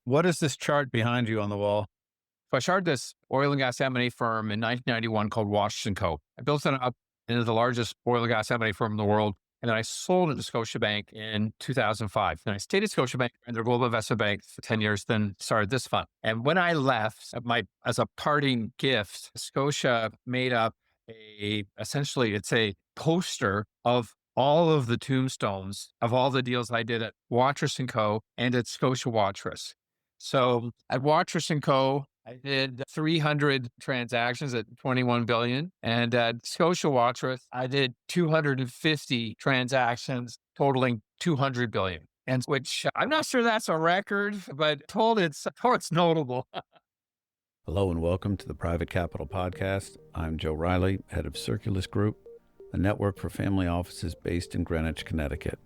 What is this chart behind you on the wall? So I started this oil and gas M&A firm in 1991 called Wattro and Co. I built it up into the largest oil and gas M&A firm in the world. And then I sold it to Scotiabank in 2005. And I stayed at Scotiabank and their global investment bank for 10 years, then started this fund. And when I left, as a parting gift, Scotia made up essentially it's a poster of all of the tombstones of all the deals I did at Wattros and Co. and at Scotia Watrous. So at Wattros and Co., I did 300 transactions at 21 billion. And at Scotia Watrous, I did 250 transactions totaling 200 billion. And which I'm not sure that's a record, but it's notable. Hello and welcome to the Private Capital Podcast. I'm Joe Riley, head of Circulus Group, a network for family offices based in Greenwich, Connecticut.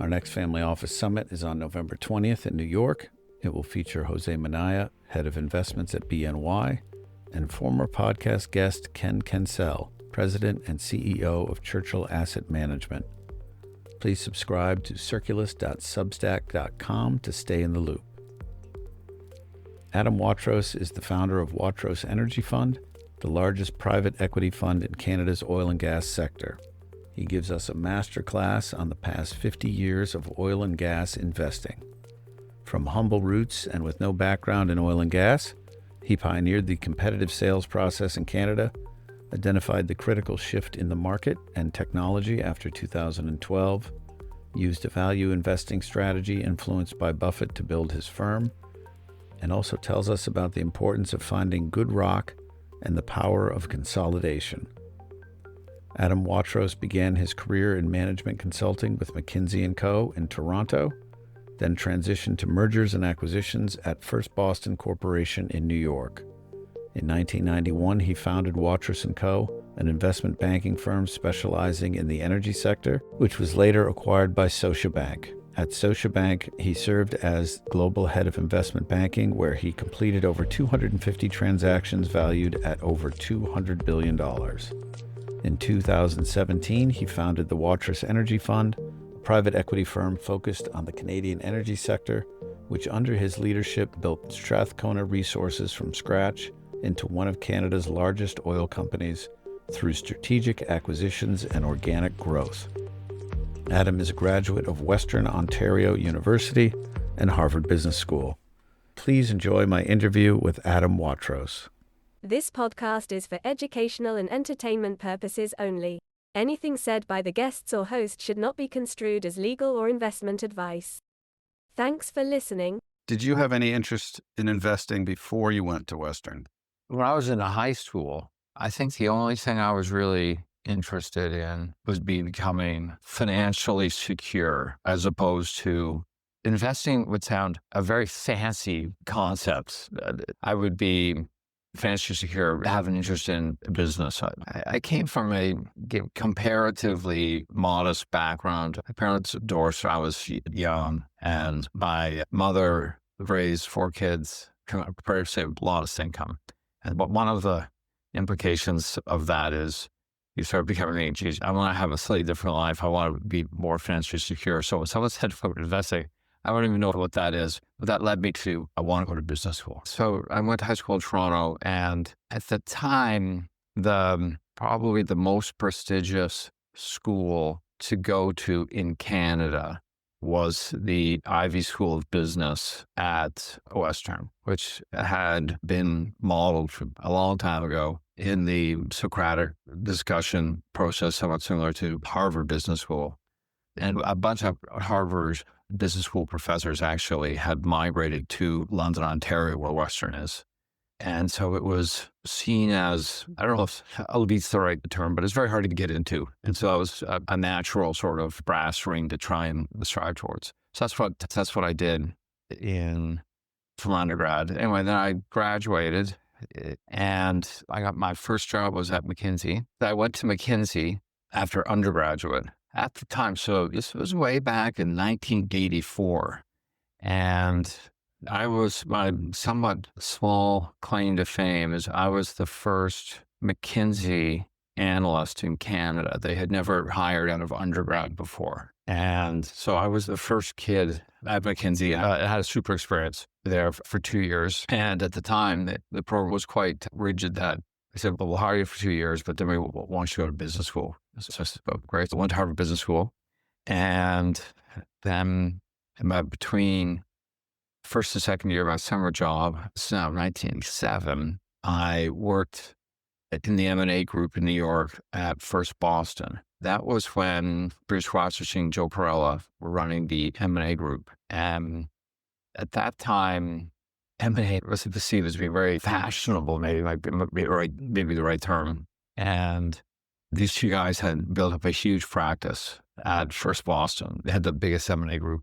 Our next family office summit is on November 20th in New York. It will feature Jose Minaya, head of investments at BNY, and former podcast guest Ken Kencel, president and CEO of Churchill Asset Management. Please subscribe to circulus.substack.com to stay in the loop. Adam Wattros is the founder of Waterous Energy Fund, the largest private equity fund in Canada's oil and gas sector. He gives us a masterclass on the past 50 years of oil and gas investing. From humble roots and with no background in oil and gas, he pioneered the competitive sales process in Canada, identified the critical shift in the market and technology after 2012, used a value investing strategy influenced by Buffett to build his firm, and also tells us about the importance of finding good rock and the power of consolidation. Adam Wattros began his career in management consulting with McKinsey & Co. in Toronto, then transitioned to mergers and acquisitions at First Boston Corporation in New York. In 1991, he founded Wattros & Co., an investment banking firm specializing in the energy sector, which was later acquired by Scotiabank. At Scotiabank, he served as global head of investment banking, where he completed over 250 transactions valued at over $200 billion. In 2017, he founded the Waterous Energy Fund, a private equity firm focused on the Canadian energy sector, which under his leadership built Strathcona Resources from scratch into one of Canada's largest oil companies through strategic acquisitions and organic growth. Adam is a graduate of Western Ontario University and Harvard Business School. Please enjoy my interview with Adam Wattros. This podcast is for educational and entertainment purposes only. Anything said by the guests or host should not be construed as legal or investment advice. Thanks for listening. Did you have any interest in investing before you went to Western? When I was in high school, I think the only thing I was really interested in was becoming financially secure, as opposed to investing would sound a very fancy concept. I would be financially secure, have an interest in business. I came from a comparatively modest background. My parents divorced when I was young, and my mother raised 4 kids, prepared to save modest income. But one of the implications of that is you start becoming, geez, I want to have a slightly different life. I want to be more financially secure. So when someone said for investing, I don't even know what that is, but that led me to, I want to go to business school. So I went to high school in Toronto, and at the time, probably the most prestigious school to go to in Canada was the Ivy School of Business at Western, which had been modeled a long time ago in the Socratic discussion process, somewhat similar to Harvard Business School. And a bunch of Harvard Business School professors actually had migrated to London, Ontario, where Western is. And so it was seen as, I don't know if elite's the right term, but it's very hard to get into. And so it was a natural sort of brass ring to try and strive towards. So that's what I did from undergrad. Anyway, then I graduated, and I got my first job was at McKinsey. I went to McKinsey after undergraduate at the time. So this was way back in 1984. And my somewhat small claim to fame is I was the first McKinsey analyst in Canada. They had never hired out of undergrad before. And so I was the first kid at McKinsey. I had a super experience there for 2 years. And at the time, the program was quite rigid that they said, well, we'll hire you for 2 years, but then we want you to go to business school. So I said, oh, great. So I went to Harvard Business School. And then between first and second year of my summer job, it's now 1987, I worked in the M&A group in New York at First Boston. That was when Bruce Rogers and Joe Perella were running the M&A group. And at that time, M&A was perceived as being very fashionable, maybe the right term. And these two guys had built up a huge practice at First Boston. They had the biggest M&A group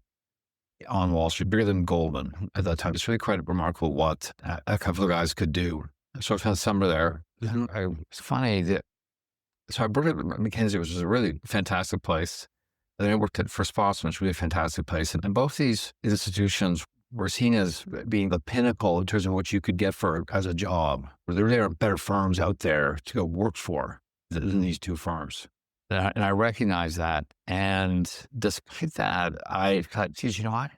on Wall Street, bigger than Goldman at that time. It's really quite remarkable what a couple of guys could do. So I spent summer there. It's funny that, so I worked at McKinsey, which was a really fantastic place. And then I worked at First Boston, which was a really fantastic place. And both these institutions were seen as being the pinnacle in terms of what you could get as a job. There are better firms out there to go work for than these two firms. And I recognize that. And despite that, I thought, geez, you know what?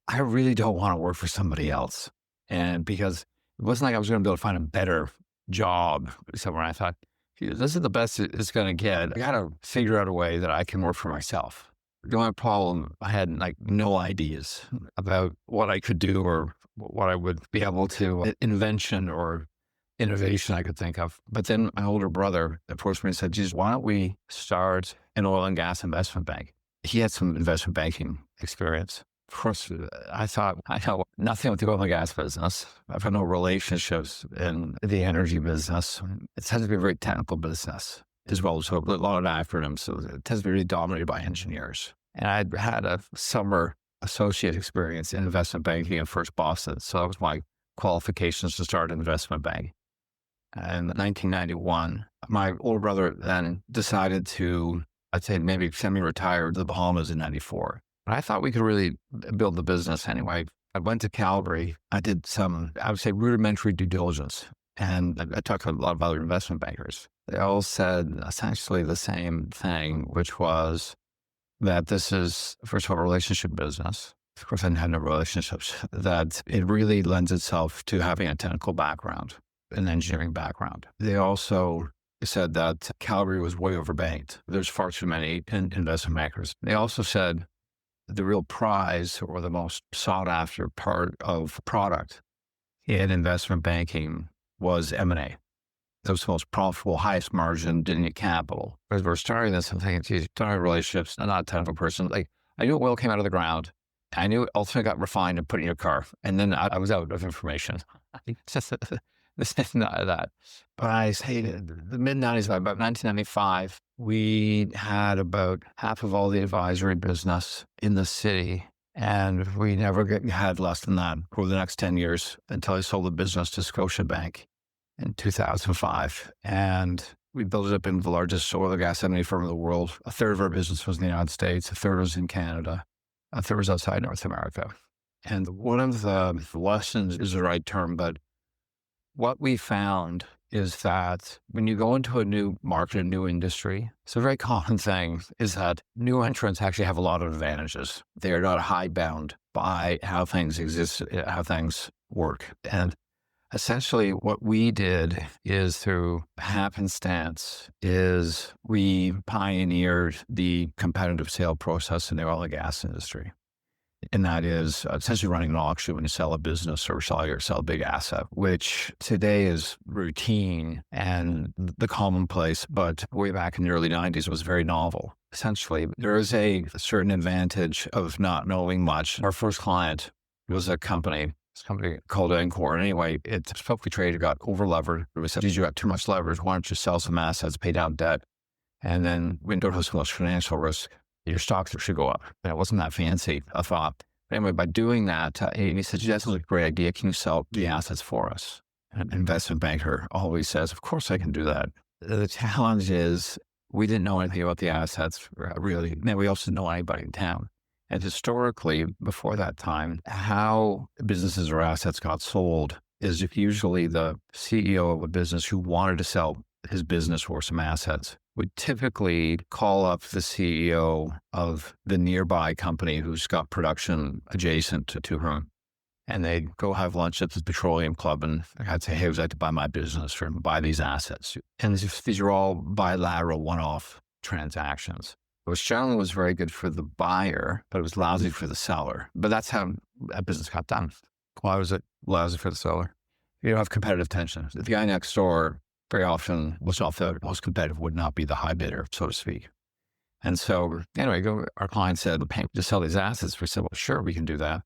I really don't want to work for somebody else. And because it wasn't like I was going to be able to find a better job somewhere. I thought, this is the best it's going to get. I got to figure out a way that I can work for myself. The only problem, I had like no ideas about what I could do or what I would be able to, invention or innovation I could think of. But then my older brother approached me and said, geez, why don't we start an oil and gas investment bank? He had some investment banking experience. Of course, I thought, I know nothing with the oil and gas business. I've had no relationships in the energy business. It tends to be a very technical business as well. So a lot of acronyms. So it tends to be really dominated by engineers. And I'd had a summer associate experience in investment banking at First Boston. So that was my qualifications to start an investment bank. And in 1991, my older brother then decided to, I'd say maybe semi-retire to the Bahamas in 94. But I thought we could really build the business anyway. I went to Calgary. I did some, I would say, rudimentary due diligence. And I talked to a lot of other investment bankers. They all said essentially the same thing, which was that this is, first of all, a relationship business. Of course, I had no relationships. That it really lends itself to having a technical background, an engineering background. They also said that Calgary was way overbanked. There's far too many investment bankers. They also said the real prize or the most sought after part of product in investment banking was M&A. That was the most profitable, highest margin, didn't need capital. As we're starting this, I'm thinking, geez, don't have relationships. I'm not a technical person. Like, I knew oil came out of the ground. I knew it ultimately got refined and put in your car. And then I was out of information. It's just this is not that. But I say the mid-90s, about 1995, we had about half of all the advisory business in the city. And we never had less than that over the next 10 years until I sold the business to Scotiabank in 2005. And we built it up into the largest oil and gas M&A firm in the world. A third of our business was in the United States. A third was in Canada. A third was outside North America. And one of the lessons is the right term, but what we found is that when you go into a new market, a new industry, it's a very common thing is that new entrants actually have a lot of advantages. They are not hidebound by how things exist, how things work. And essentially what we did is through happenstance is we pioneered the competitive sale process in the oil and gas industry. And that is essentially running an auction when you sell a business or sell a big asset, which today is routine and the commonplace, but way back in the early 90s was very novel. Essentially, there is a certain advantage of not knowing much. Our first client was a company called Encore. Anyway, it's publicly traded, got over-levered. We said, geez, you got too much leverage. Why don't you sell some assets, pay down debt? And then we don't have so much financial risk. Your stocks should go up. And it wasn't that fancy, I thought. But anyway, by doing that, he said, that's a great idea. Can you sell the assets for us? And an investment banker always says, of course I can do that. The challenge is we didn't know anything about the assets, really. And we also didn't know anybody in town. And historically, before that time, how businesses or assets got sold is usually the CEO of a business who wanted to sell his business for some assets, would typically call up the CEO of the nearby company who's got production adjacent to him. And they'd go have lunch at the petroleum club, and I'd say, hey, would you like to buy my business or buy these assets? And these are all bilateral one-off transactions, which generally was very good for the buyer, but it was lousy for the seller. But that's how that business got done. Why was it lousy for the seller? You don't have competitive tension. The guy next door very often was not the most competitive, would not be the high bidder, so to speak. And so anyway, our client said, pay to sell these assets. We said, well, sure, we can do that.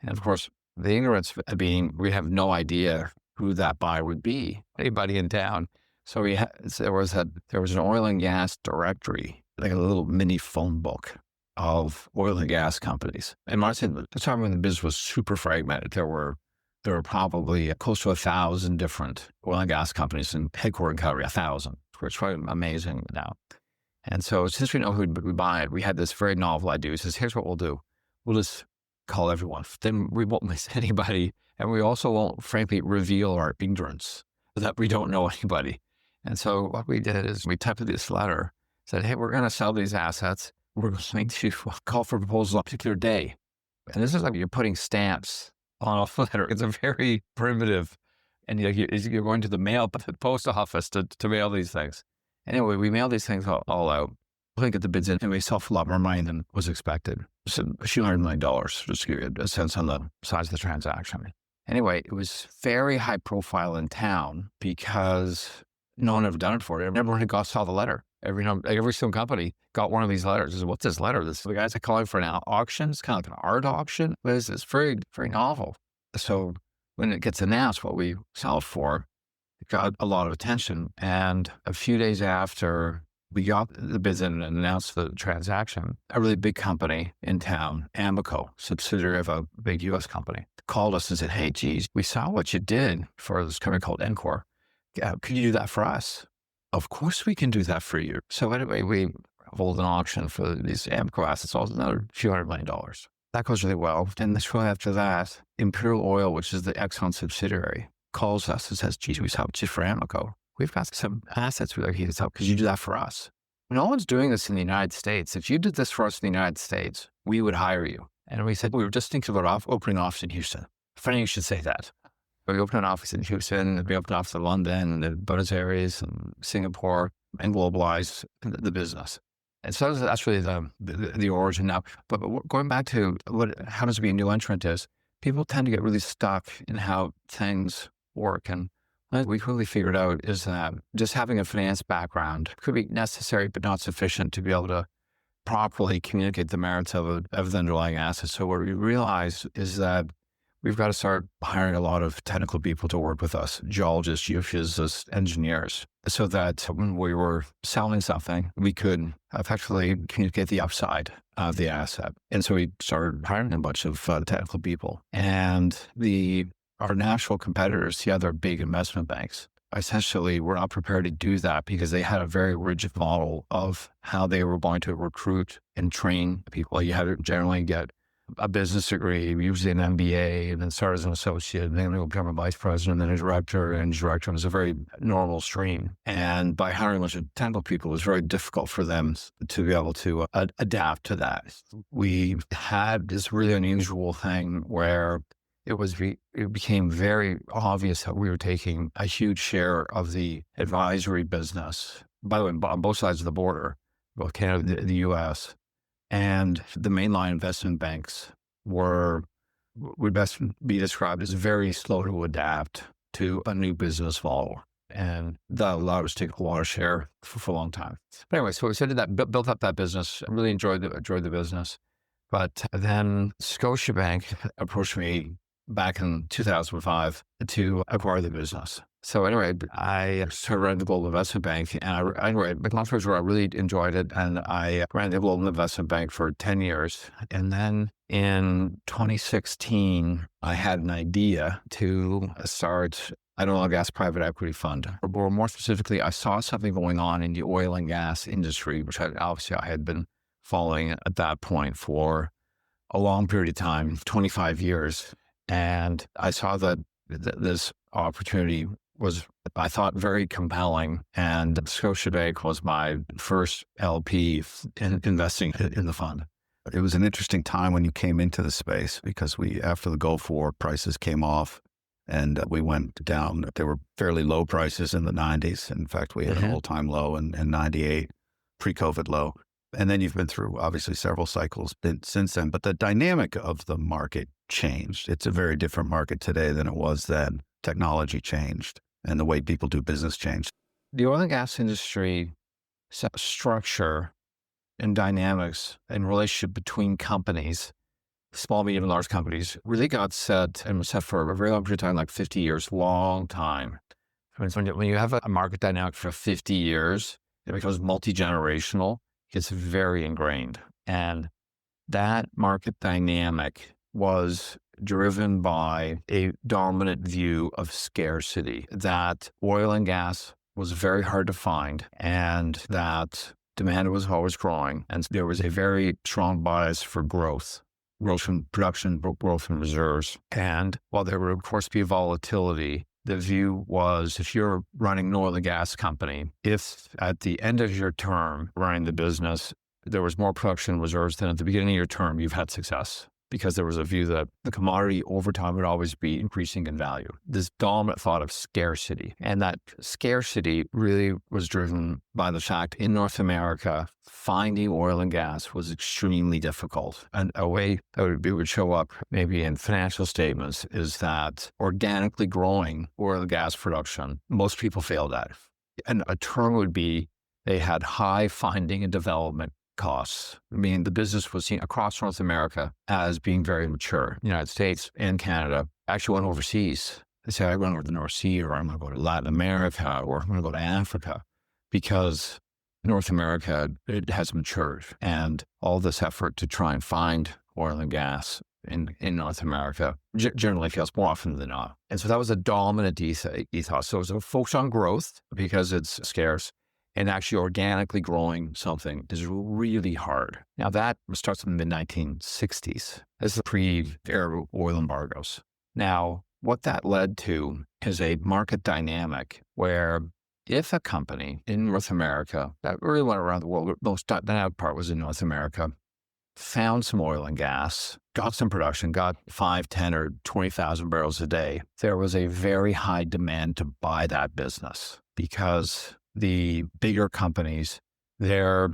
And of course, the ignorance being, we have no idea who that buyer would be, anybody in town. So there was an oil and gas directory, like a little mini phone book of oil and gas companies. And Martin, the time when the business was super fragmented, there were probably close to 1,000 different oil and gas companies in headquartered in Calgary, 1,000, which is quite amazing now. And so since we know who would buy it, we had this very novel idea. He says, here's what we'll do. We'll just call everyone. Then we won't miss anybody. And we also won't, frankly, reveal our ignorance that we don't know anybody. And so what we did is we typed this letter, said, hey, we're going to sell these assets. We're going to call for proposals on a particular day. And this is like you're putting stamps on a letter. It's a very primitive, and you're going to the post office to mail these things. Anyway, we mailed these things all out. We couldn't get the bids in, and we sold for a lot more money than was expected. So a few $100 million, just to give you a sense on the size of the transaction. Anyway, it was very high profile in town because no one had ever done it before. Everyone had saw the letter. Every single company got one of these letters. I said, what's this letter? The guys are calling for an auction. It's kind of like an art auction. But it's very, very novel. So when it gets announced what we sell it for, it got a lot of attention. And a few days after we got the bids in and announced the transaction, a really big company in town, Amoco, subsidiary of a big U.S. company, called us and said, hey, geez, we saw what you did for this company called Encore. Could you do that for us? Of course we can do that for you. So anyway, we hold an auction for these Amoco assets, also another few $100 million. That goes really well. And shortly after that, Imperial Oil, which is the Exxon subsidiary, calls us and says, geez, we saw what you did for Amoco. We've got some assets we'd like you to sell. Could you do that for us? No one's doing this in the United States. If you did this for us in the United States, we would hire you. And we said, we were just thinking about opening an office in Houston. Funny you should say that. We opened an office in Houston, we opened an office in London, and Buenos Aires, and Singapore, and globalized the business. And so that's really the origin now. But going back to how does it be a new entrant is, people tend to get really stuck in how things work. And what we quickly figured out is that just having a finance background could be necessary, but not sufficient to be able to properly communicate the merits of the underlying assets. So what we realized is that we've got to start hiring a lot of technical people to work with us, geologists, geophysicists, engineers, so that when we were selling something, we could effectively communicate the upside of the asset. And so we started hiring a bunch of technical people. And our national competitors, the other big investment banks, essentially were not prepared to do that because they had a very rigid model of how they were going to recruit and train people. You had to generally get a business degree, usually an MBA, and then start as an associate, and then you'll become a vice president, and then a director, and director. And it's a very normal stream. And by hiring a bunch of technical people, it was very difficult for them to be able to adapt to that. We had this really unusual thing where it became very obvious that we were taking a huge share of the advisory business, by the way, on both sides of the border, both Canada and the U.S., and the mainline investment banks would best be described as very slow to adapt to a new business model. And that allowed us to take a lot of share for a long time. But anyway, so we started that, built up that business. I really enjoyed the business. But then Scotiabank approached me back in 2005 to acquire the business. So anyway, I started running the Global Investment Bank, and I really enjoyed it, and I ran the Global Investment Bank for 10 years. And then in 2016, I had an idea to start an oil and gas private equity fund. Or more specifically, I saw something going on in the oil and gas industry, which I had been following at that point for a long period of time, 25 years. And I saw that this opportunity was, I thought, very compelling. And Scotiabank was my first LP in investing in the fund. It was an interesting time when you came into the space because after the Gulf War, prices came off and we went down. There were fairly low prices in the 90s. In fact, we had an all-time low in 98, pre-COVID low. And then you've been through obviously several cycles since then, but the dynamic of the market changed. It's a very different market today than it was then. Technology changed and the way people do business changed. The oil and gas industry structure and dynamics and relationship between companies, small, medium, and large companies, really got set and was set for a very long period of time, like 50 years, long time. When you have a market dynamic for 50 years, it becomes multi-generational. It's very ingrained. And that market dynamic was driven by a dominant view of scarcity, that oil and gas was very hard to find and that demand was always growing. And there was a very strong bias for growth in production, growth in reserves. And while there would, of course, be volatility, the view was if you're running an oil and gas company, if at the end of your term running the business, there was more production reserves than at the beginning of your term, you've had success. Because there was a view that the commodity over time would always be increasing in value. This dominant thought of scarcity. And that scarcity really was driven by the fact in North America, finding oil and gas was extremely difficult. And a way that would show up maybe in financial statements is that organically growing oil and gas production, most people failed at. And a term would be they had high finding and development costs. I mean, the business was seen across North America as being very mature. The United States and Canada actually went overseas. They said, I'm going over to the North Sea, or I'm going to go to Latin America, or I'm going to go to Africa, because North America, it has matured. And all this effort to try and find oil and gas in North America generally fails more often than not. And so that was a dominant ethos. So it was a focus on growth because it's scarce. And actually organically growing something is really hard. Now that starts in the mid-1960s. This is pre-era oil embargoes. Now, what that led to is a market dynamic where if a company in North America, that really went around the world, most dynamic part was in North America, found some oil and gas, got some production, got 5, 10, or 20,000 barrels a day, there was a very high demand to buy that business because the bigger companies, their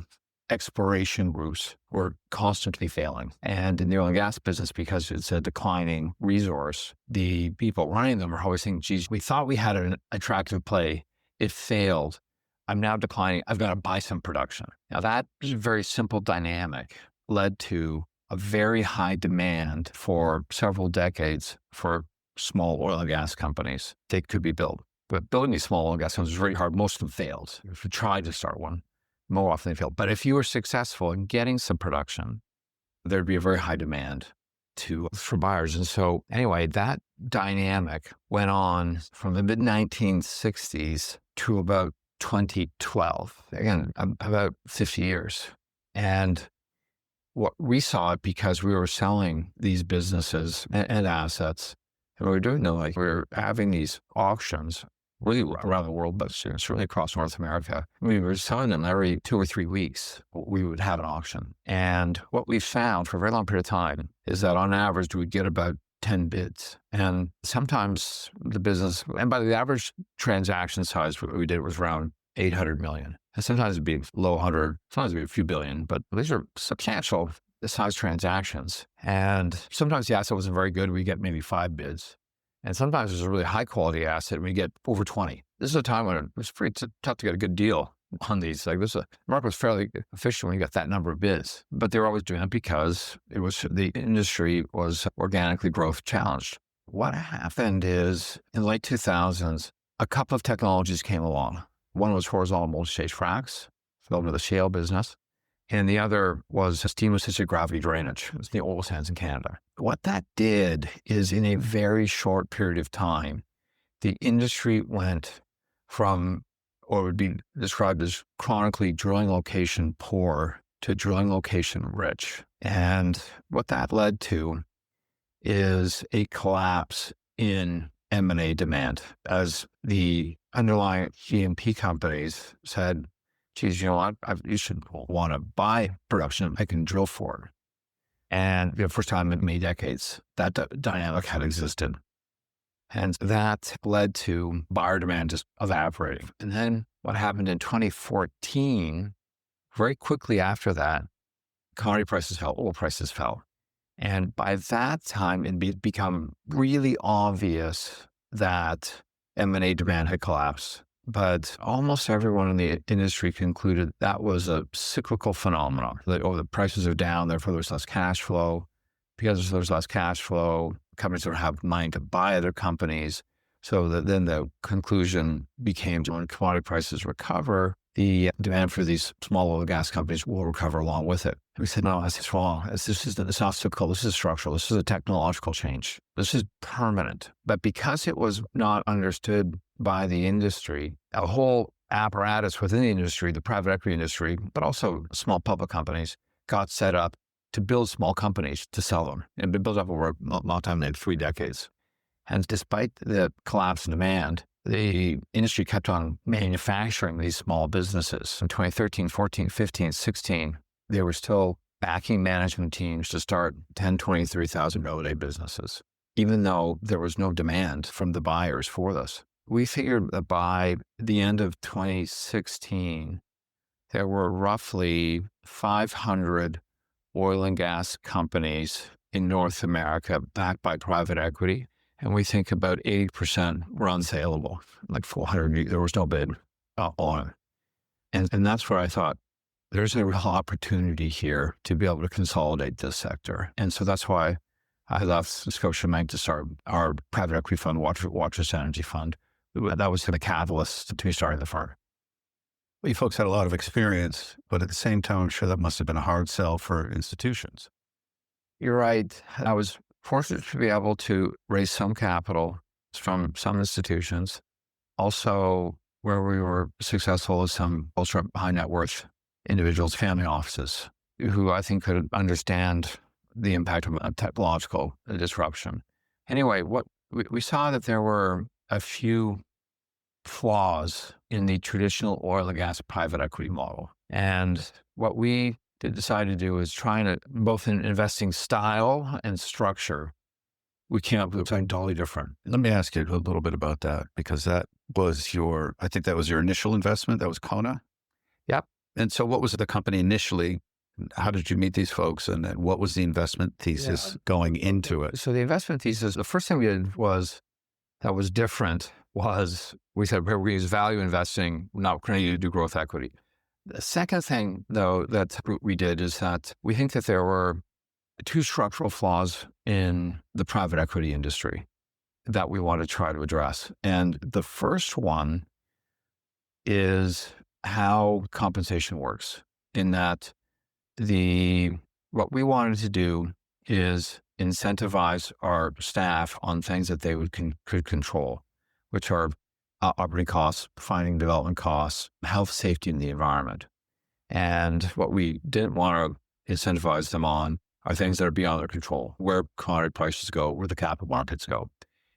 exploration routes were constantly failing. And in the oil and gas business, because it's a declining resource, the people running them are always saying, geez, we thought we had an attractive play. It failed. I'm now declining. I've got to buy some production. Now that is a very simple dynamic, led to a very high demand for several decades for small oil and gas companies. They could be built. But building these small oil and gas companies was very hard. Most of them failed. If you tried to start one, more often they failed. But if you were successful in getting some production, there'd be a very high demand for buyers. And so anyway, that dynamic went on from the mid-1960s to about 2012. Again, about 50 years. And what we saw it because we were selling these businesses and assets. And we were doing them, like we were having these auctions really around the world, but certainly across North America. We were selling them every 2 or 3 weeks. We would have an auction. And what we found for a very long period of time is that on average, we would get about 10 bids. And sometimes the business, and by the average transaction size, what we did was around 800 million. And sometimes it'd be low 100, sometimes it'd be a few billion, but these are substantial size transactions. And sometimes the asset wasn't very good. We get maybe 5 bids. And sometimes there's a really high quality asset and we get over 20. This is a time when it was pretty tough to get a good deal on these. Like the market was fairly efficient when you got that number of bids, but they were always doing it because the industry was organically growth challenged. What happened is in the late 2000s, a couple of technologies came along. One was horizontal multi-stage fracs, developed with the shale business. And the other was steam-assisted gravity drainage. It was the oil sands in Canada. What that did is in a very short period of time, the industry went from what would be described as chronically drilling location poor to drilling location rich. And what that led to is a collapse in M&A demand as the underlying GMP companies said, geez, you know what, you should want to buy production I can drill for. And the first time in many decades, that dynamic had existed. And that led to buyer demand just evaporating. And then what happened in 2014, very quickly after that, commodity prices fell, oil prices fell. And by that time, it become really obvious that M&A demand had collapsed. But almost everyone in the industry concluded that was a cyclical phenomenon. That, the prices are down, therefore there's less cash flow. Because there's less cash flow, companies don't have money to buy other companies. So then the conclusion became when commodity prices recover, the demand for these small oil and gas companies will recover along with it. And we said, no, that's wrong. It's not cyclical. This is structural. This is a technological change. This is permanent. But because it was not understood by the industry, a whole apparatus within the industry, the private equity industry, but also small public companies, got set up to build small companies to sell them. And been built up over a long time, like 3 decades. And despite the collapse in demand, the industry kept on manufacturing these small businesses. In 2013, 14, 15, 16, they were still backing management teams to start 10, 20, 30,000 a day businesses, even though there was no demand from the buyers for this. We figured that by the end of 2016, there were roughly 500 oil and gas companies in North America backed by private equity. And we think about 80% were unsaleable, like 400, there was no bid on it. And that's where I thought there's a real opportunity here to be able to consolidate this sector. And so that's why I left Scotiabank to start our private equity fund, Waterous Energy Fund. That was the catalyst to starting the firm. Well, you folks had a lot of experience, but at the same time, I'm sure that must have been a hard sell for institutions. You're right. I was fortunate to be able to raise some capital from some institutions. Also, where we were successful is some ultra high net worth individuals, family offices, who I think could understand the impact of a technological disruption. Anyway, what we saw that there were a few flaws in the traditional oil and gas private equity model. And what we decided to do is trying to, both in investing style and structure, we came up with something totally different. Let me ask you a little bit about that, because that was I think that was your initial investment. That was Kona. Yep. And so what was the company initially? How did you meet these folks? And then what was the investment thesis going into it? So the investment thesis, the first thing we did that was different was we said, we're going to use value investing, not going to do growth equity. The second thing, though, that we did is that we think that there were 2 structural flaws in the private equity industry that we want to try to address. And the first one is how compensation works, in that what we wanted to do is incentivize our staff on things that they could control, which are operating costs, finding development costs, health, safety, and the environment. And what we didn't want to incentivize them on are things that are beyond their control, where commodity prices go, where the capital markets go.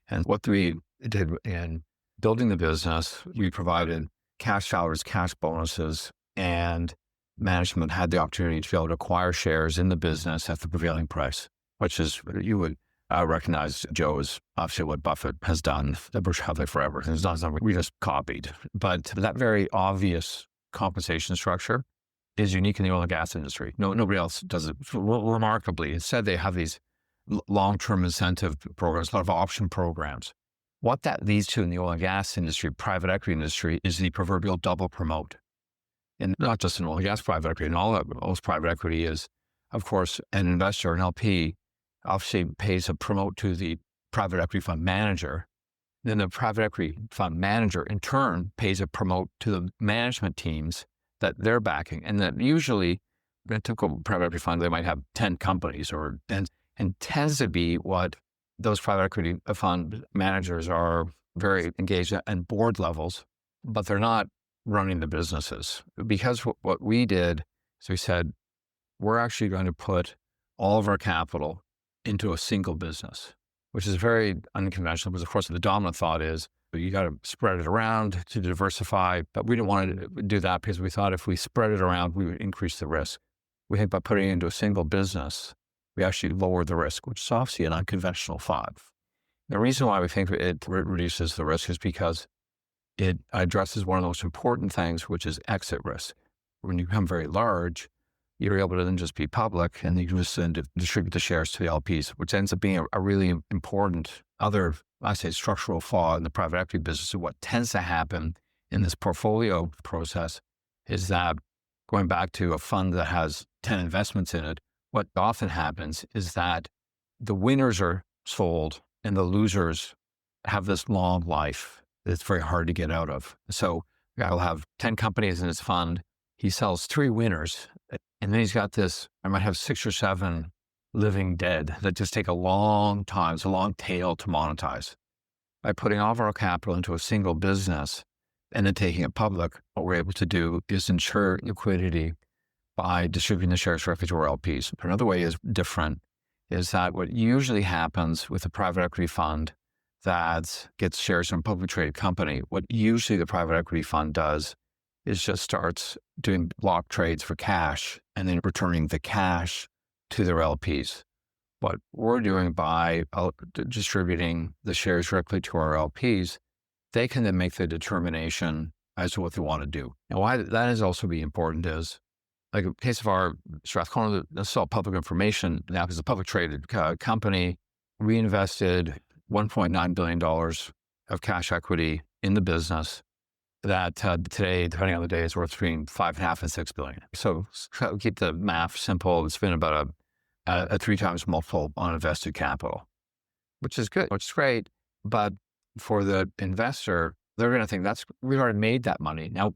And what we did in building the business, we provided cash salaries, cash bonuses, and management had the opportunity to be able to acquire shares in the business at the prevailing price, which is, you would recognize, Joe, is obviously what Buffett has done at Berkshire Hathaway forever. It's not something we just copied. But that very obvious compensation structure is unique in the oil and gas industry. Nobody else does it remarkably. Instead, they have these long-term incentive programs, a lot of option programs. What that leads to in the oil and gas industry, private equity industry, is the proverbial double promote. And not just in oil and gas private equity, and all private equity is, of course, an investor, an LP, obviously pays a promote to the private equity fund manager. Then the private equity fund manager, in turn, pays a promote to the management teams that they're backing. And that usually, in a typical private equity fund, they might have 10 companies, and tends to be what those private equity fund managers are very engaged at board levels, but they're not running the businesses. Because what we did is we said, we're actually going to put all of our capital into a single business. which is very unconventional because, of course, the dominant thought is you got to spread it around to diversify. But we didn't want to do that because we thought if we spread it around, we would increase the risk. We think by putting it into a single business, we actually lower the risk, which is obviously an unconventional thought. The reason why we think it reduces the risk is because it addresses one of the most important things, which is exit risk. When you become very large, you're able to then just be public and you can just then distribute the shares to the LPs, which ends up being a really important other, I say, structural flaw in the private equity business. So what tends to happen in this portfolio process is that going back to a fund that has 10 investments in it, what often happens is that the winners are sold and the losers have this long life that's very hard to get out of. So I'll have 10 companies in his fund. He sells 3 winners, and then he's got this, I might have 6 or 7 living dead that just take a long time. It's a long tail to monetize. By putting all of our capital into a single business and then taking it public, what we're able to do is ensure liquidity by distributing the shares directly to our LPs. Another way is different, is that what usually happens with a private equity fund that gets shares in a publicly traded company, what usually the private equity fund does is just starts doing block trades for cash and then returning the cash to their LPs. What we're doing by distributing the shares directly to our LPs, they can then make the determination as to what they want to do. And why that is also be important is, like in the case of our Strathcona, this is all public information now because it's a public traded company. We invested $1.9 billion of cash equity in the business that today, depending on the day, is worth between $5.5 and $6 billion. So keep the math simple. It's been about a 3 times multiple on invested capital, which is good, which is great. But for the investor, they're going to think we've already made that money. Now,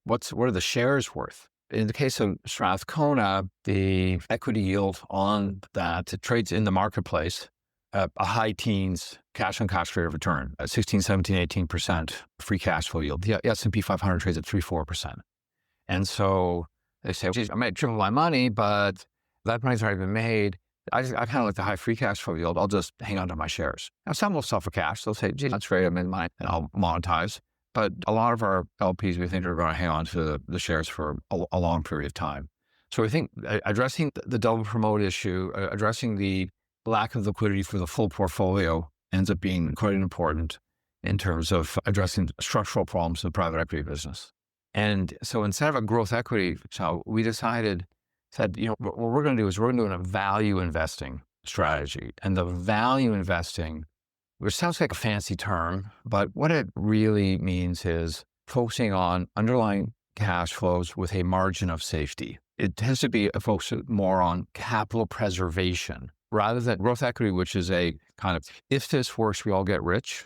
what are the shares worth? In the case of Strathcona, the equity yield on that, it trades in the marketplace, a high teens cash on cash rate of return, 16, 17, 18% free cash flow yield. The S&P 500 trades at 3-4%. And so they say, geez, I made triple my money, but that money's already been made. I kind of like the high free cash flow yield. I'll just hang on to my shares. Now, some will sell for cash. They'll say, geez, that's great. I made money and I'll monetize. But a lot of our LPs, we think, are going to hang on to the shares for a long period of time. So we think addressing the double promote issue, addressing the lack of liquidity for the full portfolio ends up being quite important in terms of addressing structural problems in the private equity business. And so instead of a growth equity, so we said, what we're going to do is we're going to do a value investing strategy. And the value investing, which sounds like a fancy term, but what it really means is focusing on underlying cash flows with a margin of safety. It tends to be a focus more on capital preservation rather than growth equity, which is a kind of, if this works, we all get rich.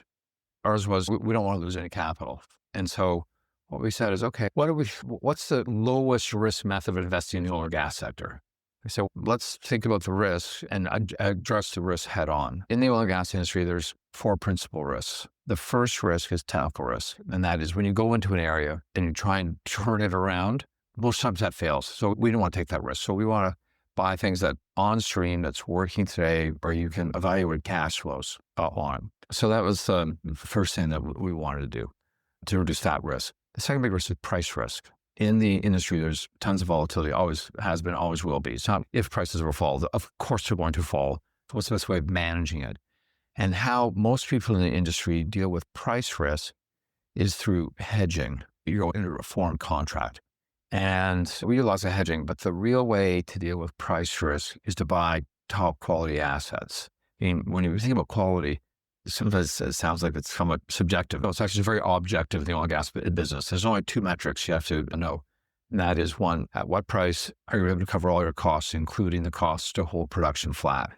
Ours was, we don't want to lose any capital. And so what we said is, okay, what's the lowest risk method of investing in the oil and gas sector? So let's think about the risks and address the risk head on. In the oil and gas industry, there's 4 principal risks. The first risk is technical risk. And that is when you go into an area and you try and turn it around, most times that fails. So we don't want to take that risk. So we want to buy things that on stream that's working today, or you can evaluate cash flows on. So that was the first thing that we wanted to do to reduce that risk. The second big risk is price risk. In the industry, there's tons of volatility, always has been, always will be. It's not if prices will fall. Of course, they're going to fall. So what's the best way of managing it? And how most people in the industry deal with price risk is through hedging. You go into a foreign contract. And we do lots of hedging, but the real way to deal with price risk is to buy top quality assets. I mean, when you think about quality, sometimes it sounds like it's somewhat subjective. No, it's actually very objective in the oil and gas business. There's only 2 metrics you have to know. And that is, 1, at what price are you able to cover all your costs, including the costs to hold production flat?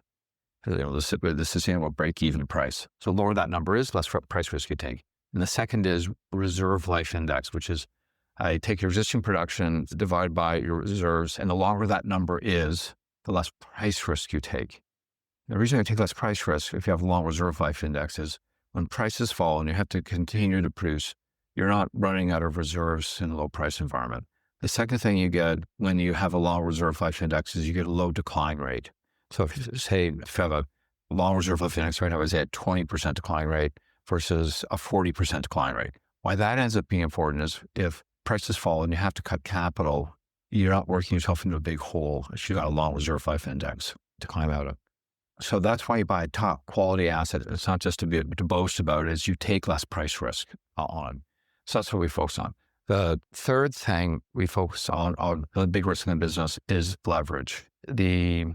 The sustainable break-even price. So lower that number is, less price risk you take. And the second is reserve life index, which is I take your existing production, divide by your reserves, and the longer that number is, the less price risk you take. The reason I take less price risk if you have a long reserve life index is when prices fall and you have to continue to produce, you're not running out of reserves in a low price environment. The second thing you get when you have a long reserve life index is you get a low decline rate. So if you have a long reserve life index right now is at 20% decline rate versus a 40% decline rate. Why that ends up being important is if prices fall and you have to cut capital, you're not working yourself into a big hole if you've got a long reserve life index to climb out of. So that's why you buy a top quality asset. It's not just to boast about it, is you take less price risk on. So that's what we focus on. The third thing we focus on the big risk in the business is leverage. The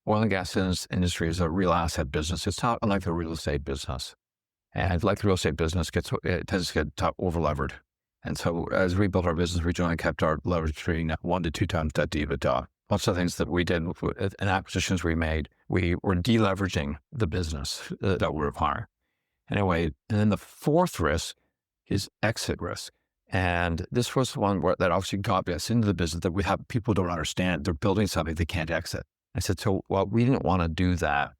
oil and gas industry is a real asset business. It's not unlike the real estate business. And like the real estate business, it tends to get over-levered. And so as we built our business, we generally kept our leverage between 1 to 2 times debt to EBITDA. Lots of things that we did and acquisitions we made, we were deleveraging the business that we acquire. Anyway, and then the fourth risk is exit risk. And this was one that obviously got us into the business that we have people don't understand. They're building something they can't exit. I said, we didn't want to do that.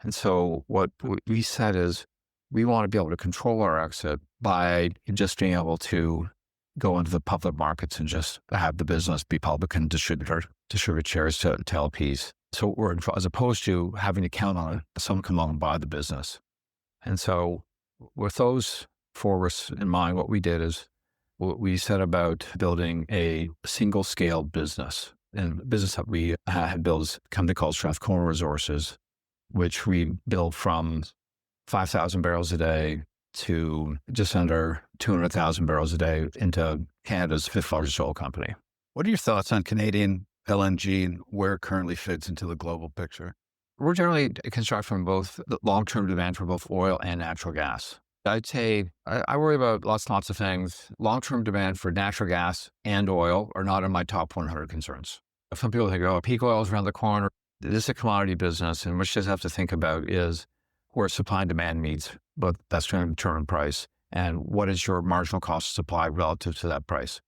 And so what we said is we want to be able to control our exit by just being able to go into the public markets and just have the business be public and distribute shares to LPs. So as opposed to having to count on someone come along and buy the business. And so with those four risks in mind, what we did is we set about building a single scale business. And the business that we had built is a company called Strathcona Resources, which we built from 5,000 barrels a day to just under 200,000 barrels a day into Canada's fifth largest oil company. What are your thoughts on Canadian LNG and where it currently fits into the global picture? We're generally constructed from both the long-term demand for both oil and natural gas. I'd say I worry about lots and lots of things. Long-term demand for natural gas and oil are not in my top 100 concerns. Some people think, peak oil is around the corner. This is a commodity business, and what you just have to think about is where supply and demand meets, but that's going to determine price. And what is your marginal cost of supply relative to that price?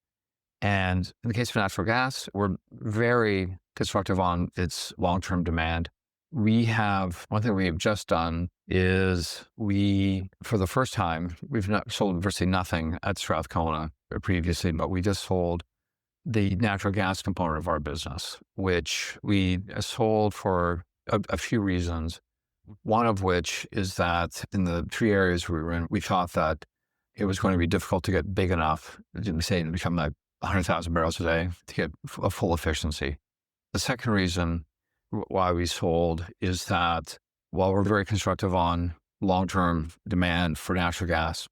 And in the case of natural gas, we're very constructive on its long-term demand. One thing we have just done is for the first time, we've not sold virtually nothing at Strathcona previously, but we just sold the natural gas component of our business, which we sold for a few reasons. One of which is that in the three areas we were in, we thought that it was going to be difficult to get big enough, to become like 100,000 barrels a day to get a full efficiency. The second reason why we sold is that while we're very constructive on long-term demand for natural gas,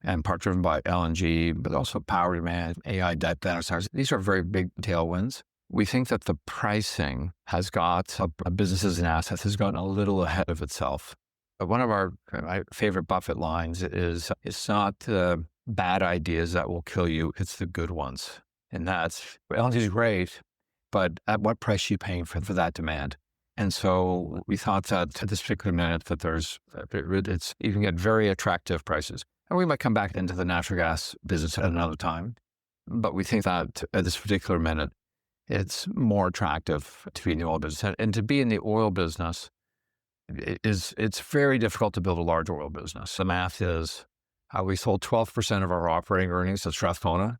and part driven by LNG, but also power demand, AI data centers, these are very big tailwinds. We think that the pricing has got businesses and assets has gotten a little ahead of itself. One of my favorite Buffett lines is, it's not the bad ideas that will kill you, it's the good ones. And that's, LNG is great, but at what price are you paying for that demand? And so we thought that at this particular minute that you can get very attractive prices. And we might come back into the natural gas business at another time. But we think that at this particular minute, it's more attractive to be in the oil business. And to be in the oil business, it's very difficult to build a large oil business. The math is we sold 12% of our operating earnings at Strathcona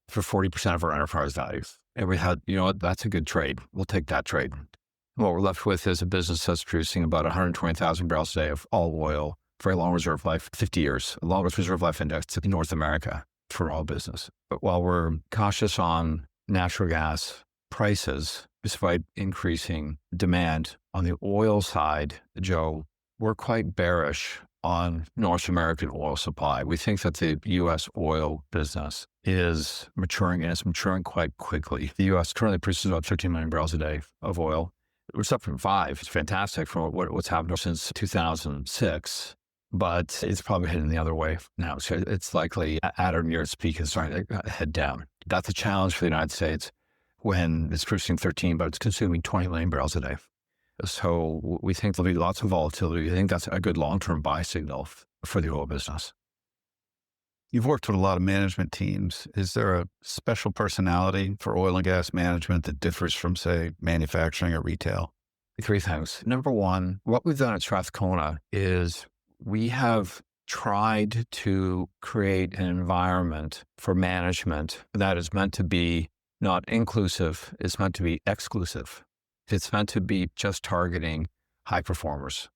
for 40% of our enterprise value. And we had, that's a good trade. We'll take that trade. What we're left with is a business that's producing about 120,000 barrels a day of all oil, very long reserve life, 50 years, longest reserve life index in North America for all business. But while we're cautious on natural gas prices, despite increasing demand on the oil side, Joe, we're quite bearish on North American oil supply. We think that the U.S. oil business is maturing, and it's maturing quite quickly. The U.S. currently produces about 13 million barrels a day of oil. It's up from 5. It's fantastic from what's happened since 2006, but it's probably heading the other way now. So it's likely at or near its peak and starting to head down. That's a challenge for the United States when it's producing 13, but it's consuming 20 million barrels a day. So we think there'll be lots of volatility. I think that's a good long-term buy signal for the oil business. You've worked with a lot of management teams. Is there a special personality for oil and gas management that differs from, say, manufacturing or retail? 3 things. Number one, what we've done at Strathcona is we have tried to create an environment for management that is meant to be not inclusive, it's meant to be exclusive. It's meant to be just targeting high performers.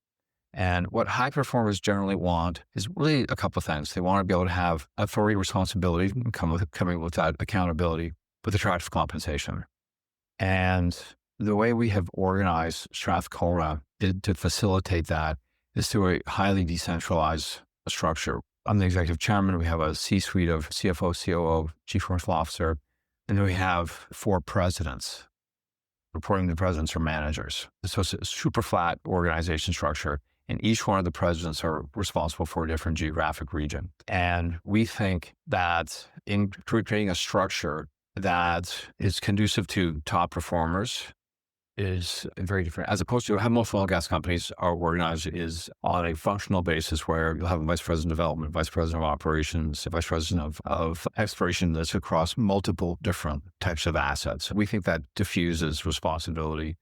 And what high performers generally want is really a couple of things. They want to be able to have authority, responsibility, and coming with that accountability, with attractive compensation. And the way we have organized Strathcona to facilitate that is through a highly decentralized structure. I'm the executive chairman. We have a C-suite of CFO, COO, chief commercial officer, and then we have 4 presidents. Reporting to the presidents or managers. So it's a super flat organization structure, and each one of the presidents are responsible for a different geographic region. And we think that in creating a structure that is conducive to top performers is very different, as opposed to how most oil and gas companies are organized is on a functional basis where you'll have a vice president of development, vice president of operations, a vice president of exploration that's across multiple different types of assets. We think that diffuses responsibility,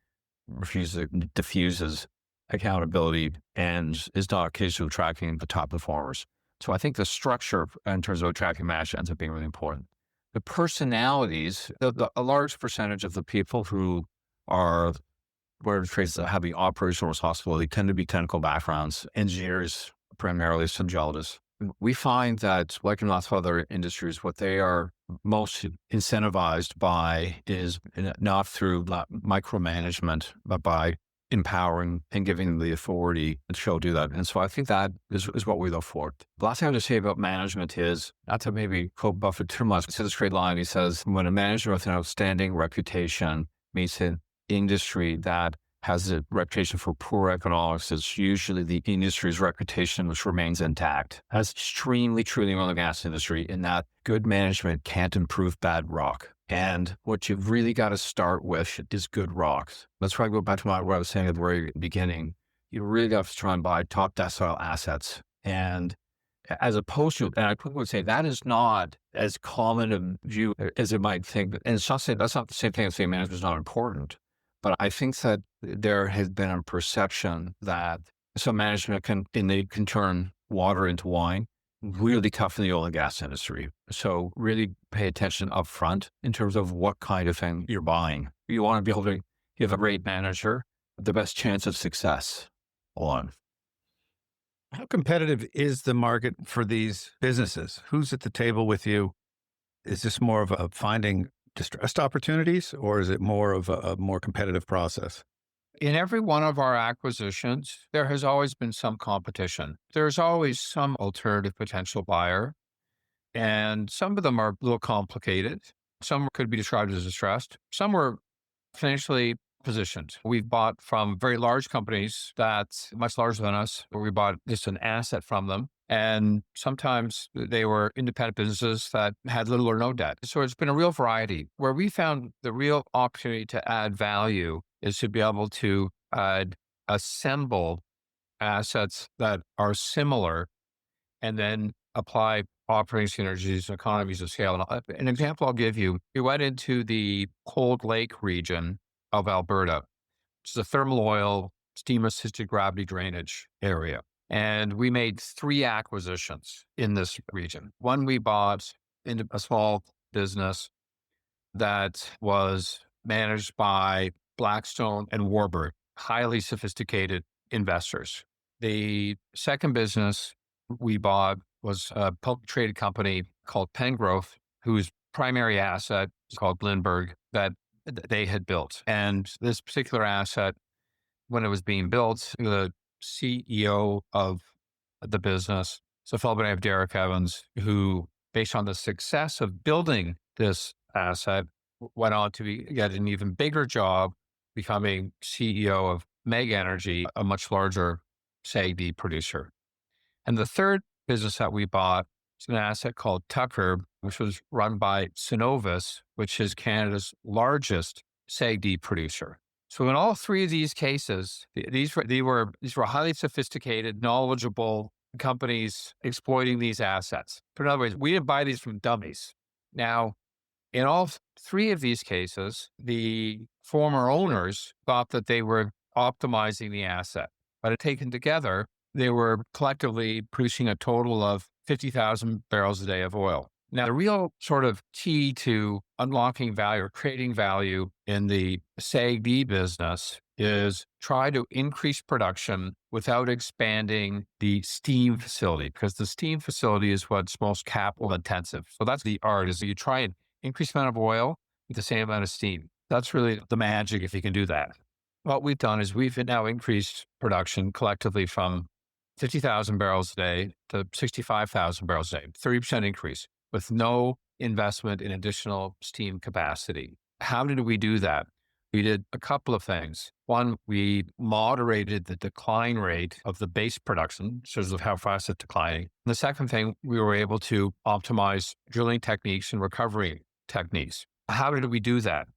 diffuses accountability, and is not a case of attracting the top performers. So I think the structure in terms of attracting match ends up being really important. The personalities, a large percentage of the people who are where traits that have the operational responsibility tend to be technical backgrounds, engineers, primarily some geologists. We find that, like in lots of other industries, what they are most incentivized by is not through micromanagement, but by empowering and giving them the authority to do that. And so I think that is what we look for. The last thing I want to say about management is, not to maybe quote Buffett too much, he says a straight line. He says, when a manager with an outstanding reputation meets an industry that has a reputation for poor economics, it's usually the industry's reputation which remains intact. That's extremely true in the oil and gas industry, in that good management can't improve bad rock. And what you've really got to start with is good rocks. That's why I go back to what I was saying at the very beginning. You really got to try and buy top decile assets. And as opposed to, and I would say that is not as common a view as it might think. And it's not saying that's not the same thing as saying management is not important. But I think that there has been a perception that some management can turn water into wine. Really tough in the oil and gas industry. So really pay attention up front in terms of what kind of thing you're buying. You want to be able to give a great manager the best chance of success on. How competitive is the market for these businesses? Who's at the table with you? Is this more of a finding distressed opportunities, or is it more of a more competitive process? In every one of our acquisitions, there has always been some competition. There's always some alternative potential buyer, and some of them are a little complicated. Some could be described as distressed. Some were financially positioned. We've bought from very large companies that's much larger than us, where we bought just an asset from them. And sometimes they were independent businesses that had little or no debt. So it's been a real variety. Where we found the real opportunity to add value is to be able to assemble assets that are similar and then apply operating synergies and economies of scale. And an example I'll give you, we went into the Cold Lake region of Alberta, which is a thermal oil, steam-assisted gravity drainage area. And we made 3 acquisitions in this region. One, we bought into a small business that was managed by Blackstone and Warburg, highly sophisticated investors. The second business we bought was a publicly traded company called Pengrowth, whose primary asset is called Lindbergh, that they had built. And this particular asset, when it was being built, the CEO of the business, so a fellow by the name of Derek Evans, who, based on the success of building this asset, went on to get an even bigger job, becoming CEO of Meg Energy, a much larger SAGD producer. And the third business that we bought is an asset called Tucker, which was run by Cenovus, which is Canada's largest SAGD producer. So in all 3 of these cases, these were highly sophisticated, knowledgeable companies exploiting these assets. But in other words, we didn't buy these from dummies. Now, in all 3 of these cases, the former owners thought that they were optimizing the asset. But taken together, they were collectively producing a total of 50,000 barrels a day of oil. Now, the real sort of key to unlocking value or creating value in the SAGD business is try to increase production without expanding the steam facility, because the steam facility is what's most capital intensive. So that's the art, is that you try and increase the amount of oil with the same amount of steam. That's really the magic if you can do that. What we've done is we've now increased production collectively from 50,000 barrels a day to 65,000 barrels a day, 30% increase with no investment in additional steam capacity. How did we do that? We did a couple of things. One, we moderated the decline rate of the base production, in terms of how fast it's declining. And the second thing, we were able to optimize drilling techniques and recovery techniques. How did we do that?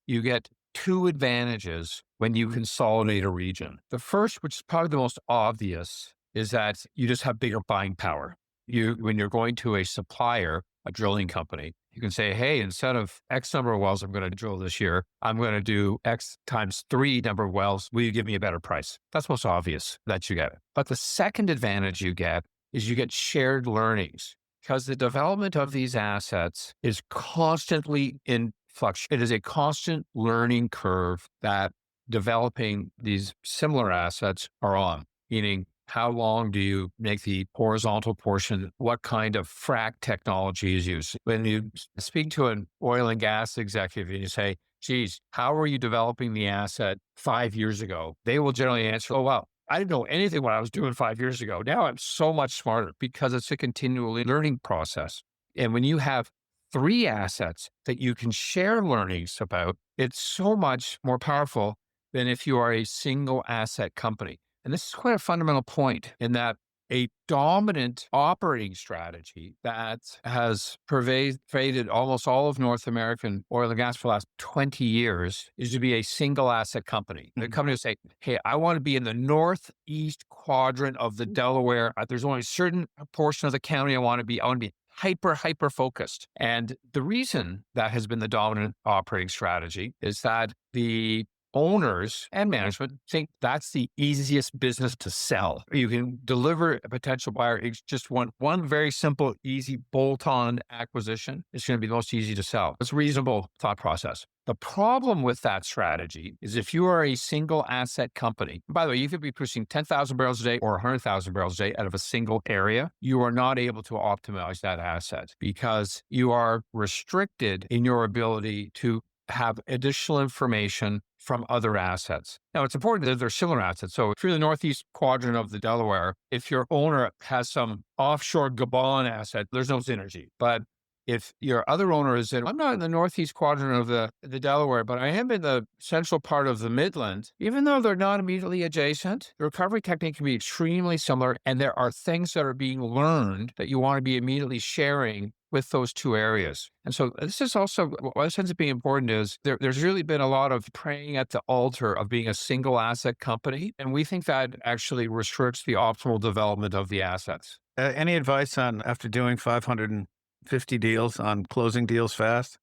You get two advantages when you consolidate a region. The first, which is probably the most obvious, is that you just have bigger buying power. When you're going to a supplier, a drilling company, you can say, hey, instead of X number of wells I'm going to drill this year, I'm going to do X times 3 number of wells. Will you give me a better price? That's most obvious that you get it. But the second advantage you get is you get shared learnings, because the development of these assets is constantly in flux. It is a constant learning curve that developing these similar assets are on, meaning how long do you make the horizontal portion? What kind of frac technology is used? When you speak to an oil and gas executive and you say, geez, how were you developing the asset 5 years ago? They will generally answer, oh, wow, I didn't know anything what I was doing 5 years ago. Now I'm so much smarter, because it's a continually learning process. And when you have 3 assets that you can share learnings about, it's so much more powerful than if you are a single asset company. And this is quite a fundamental point, in that a dominant operating strategy that has pervaded almost all of North American oil and gas for the last 20 years is to be a single asset company. The company will say, hey, I want to be in the northeast quadrant of the Delaware. There's only a certain portion of the county I want to be. I want to be hyper focused. And the reason that has been the dominant operating strategy is that the owners and management think that's the easiest business to sell. You can deliver a potential buyer. It's just one very simple, easy bolt-on acquisition. It's going to be the most easy to sell. It's a reasonable thought process. The problem with that strategy is if you are a single asset company, by the way, you could be producing 10,000 barrels a day or 100,000 barrels a day out of a single area, you are not able to optimize that asset, because you are restricted in your ability to have additional information from other assets. Now, it's important that they're similar assets. So if you're in the northeast quadrant of the Delaware, if your owner has some offshore Gabon asset, there's no synergy. But if your other owner is I'm not in the northeast quadrant of the Delaware, but I am in the central part of the Midland, even though they're not immediately adjacent, the recovery technique can be extremely similar. And there are things that are being learned that you want to be immediately sharing with those two areas. And so this is also, what ends up being important is there's really been a lot of praying at the altar of being a single asset company. And we think that actually restricts the optimal development of the assets. Any advice on, after doing 550 deals, on closing deals fast?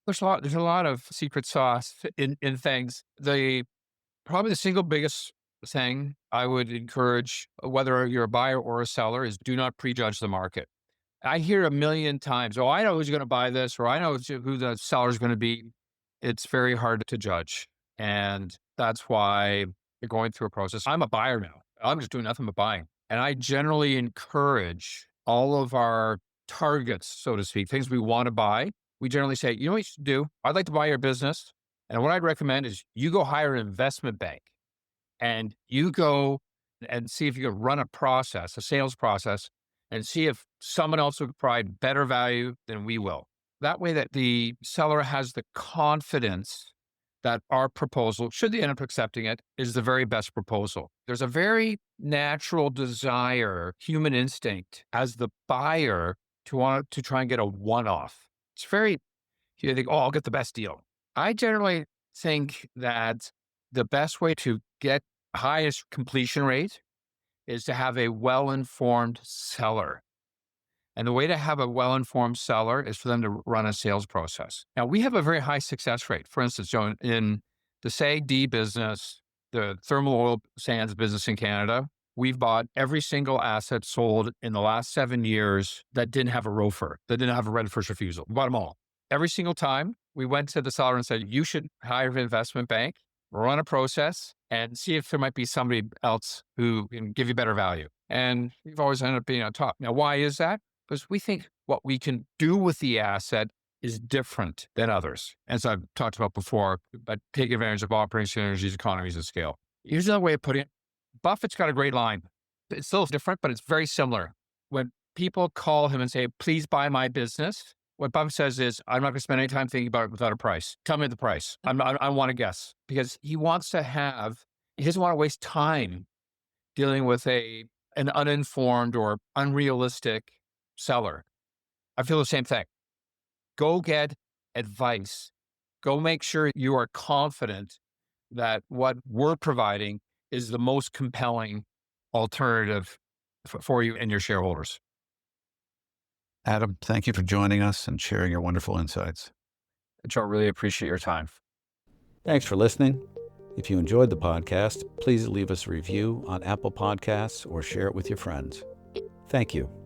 There's a lot of secret sauce in things. Probably the single biggest thing I would encourage, whether you're a buyer or a seller, is do not prejudge the market. I hear a million times, oh, I know who's going to buy this, or I know who the seller is going to be. It's very hard to judge. And that's why you're going through a process. I'm a buyer now. I'm just doing nothing but buying. And I generally encourage all of our targets, so to speak, things we want to buy. We generally say, you know what you should do? I'd like to buy your business. And what I'd recommend is you go hire an investment bank and you go and see if you can run a sales process, and see if someone else will provide better value than we will. That way that the seller has the confidence that our proposal, should they end up accepting it, is the very best proposal. There's a very natural desire, human instinct, as the buyer to want to try and get a one-off. You think, oh, I'll get the best deal. I generally think that the best way to get highest completion rate is to have a well-informed seller. And the way to have a well-informed seller is for them to run a sales process. Now, we have a very high success rate. For instance, in the SAGD business, the thermal oil sands business in Canada, we've bought every single asset sold in the last 7 years that didn't have a ROFR, that didn't have a right of first refusal. We bought them all. Every single time we went to the seller and said, you should hire an investment bank, run a process, and see if there might be somebody else who can give you better value. And we've always ended up being on top. Now, why is that? Because we think what we can do with the asset is different than others. As I've talked about before, but take advantage of operating synergies, economies of scale. Here's another way of putting it. Buffett's got a great line. It's still different, but it's very similar. When people call him and say, please buy my business, what Buffett says is, I'm not going to spend any time thinking about it without a price. Tell me the price. I want to guess, because he doesn't want to waste time dealing with an uninformed or unrealistic seller. I feel the same thing. Go get advice. Go make sure you are confident that what we're providing is the most compelling alternative for you and your shareholders. Adam, thank you for joining us and sharing your wonderful insights. Joe, really appreciate your time. Thanks for listening. If you enjoyed the podcast, please leave us a review on Apple Podcasts or share it with your friends. Thank you.